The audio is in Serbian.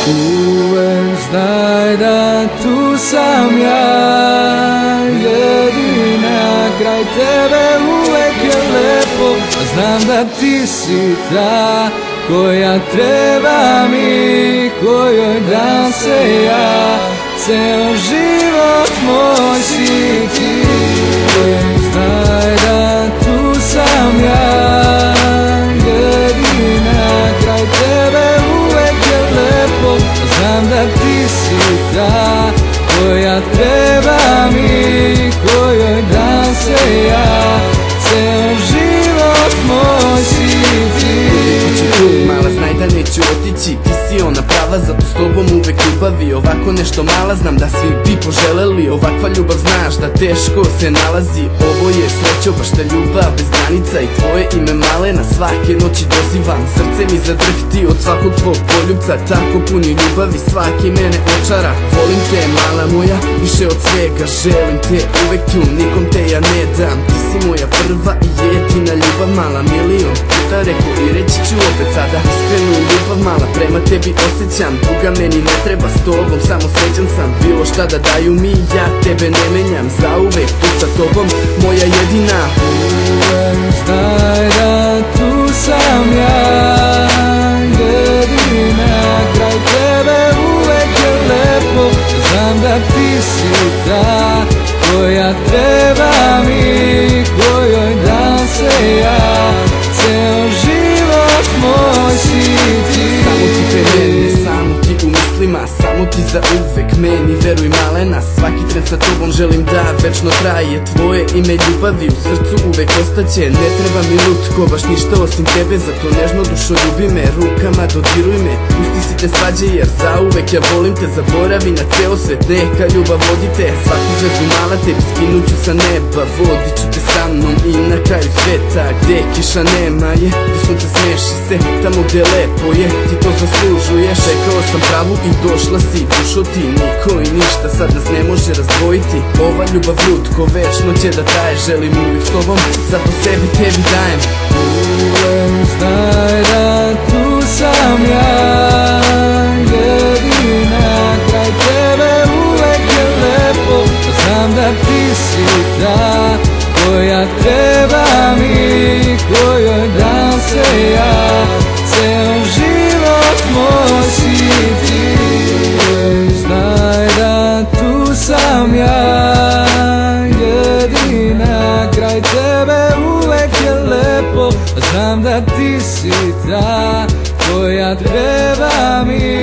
Uvek znaj da tu sam ja, jedina kraj tebe uvek je lepo. Znam da ti si ta koja treba mi, kojoj dam se ja, ceo život moj si ti. Znaj da tu sam ja, jedina kraj tebe uvek je lepo. Znam da ti si ta koja treba mi, kojoj dam se ja, ceo život moj si ti. Mala, znaj da neću otići, ti si ona prava, zato s tobom uvek ljubavi. Ovako nešto mala, znam da svi bi poželeli. Ovakva ljubav znaš da teško se nalazi. Ovo je srećo, baš ta ljubav bez granica. I tvoje ime male na svake noći dozivam. Srce mi zadrhti od svakog tvog poljubca, tako puni ljubavi svaki mene očara. Volim te mala moja, više od svega želim te uvek tu, nikom te ja ne dam. Ti si moja prva i jedina ljubav mala, milion puta rekao i reći ću opet sada. Iskrenu ljubav mala prema tebi osjećam, druga meni ne treba, s tobom samo srećan sam. Bilo šta da daju mi, ja tebe ne menjam, zauvek tu sa tobom, moja jedina. Uvek znaj da tu sam ja, jedina kraj tebe uvek je lepo. Znam da ti si ta koja treba mi, kojoj dam se ja, ceo život moj si ti. Samo ti pre mene, samo ti u mislima, samo ti za uvek meni, veruj malena. Svaki tren sa tobom želim da večno traje, tvoje ime ljubavi u srcu uvek ostaće. Ne treba mi lutko, baš ništa osim tebe, zato nežno dušo ljubi me, rukama dodiruj me. Pusti si te svađe jer zauvek ja volim te, zaboravi na ceo svet, neka ljubav vodite. Svaku zvezdu mala tebi skinuću sa neba, vodit ću te sa mnom i na kraju sveta. Gde kiša nema je, gde sunce smeši se, tamo gde lepo je, ti to zaslužuješ. Čekao sam pravu i došla si, dušo ti niko i ništa sad nas ne može razdvojiti. Ova ljubav lutko večno će da traje, želim uvijek s tobom, zato sebi tebi dajem. Uvek znaj da tu sam ja, jedina kraj tebe uvek je lepo. Znam da ti si ta koja treba mi, kojoj dam se ja, ceo život moj si ti. Znaj da tu sam ja, jedina kraj tebe uvek je lepo. Znam da ti si ta koja treba mi,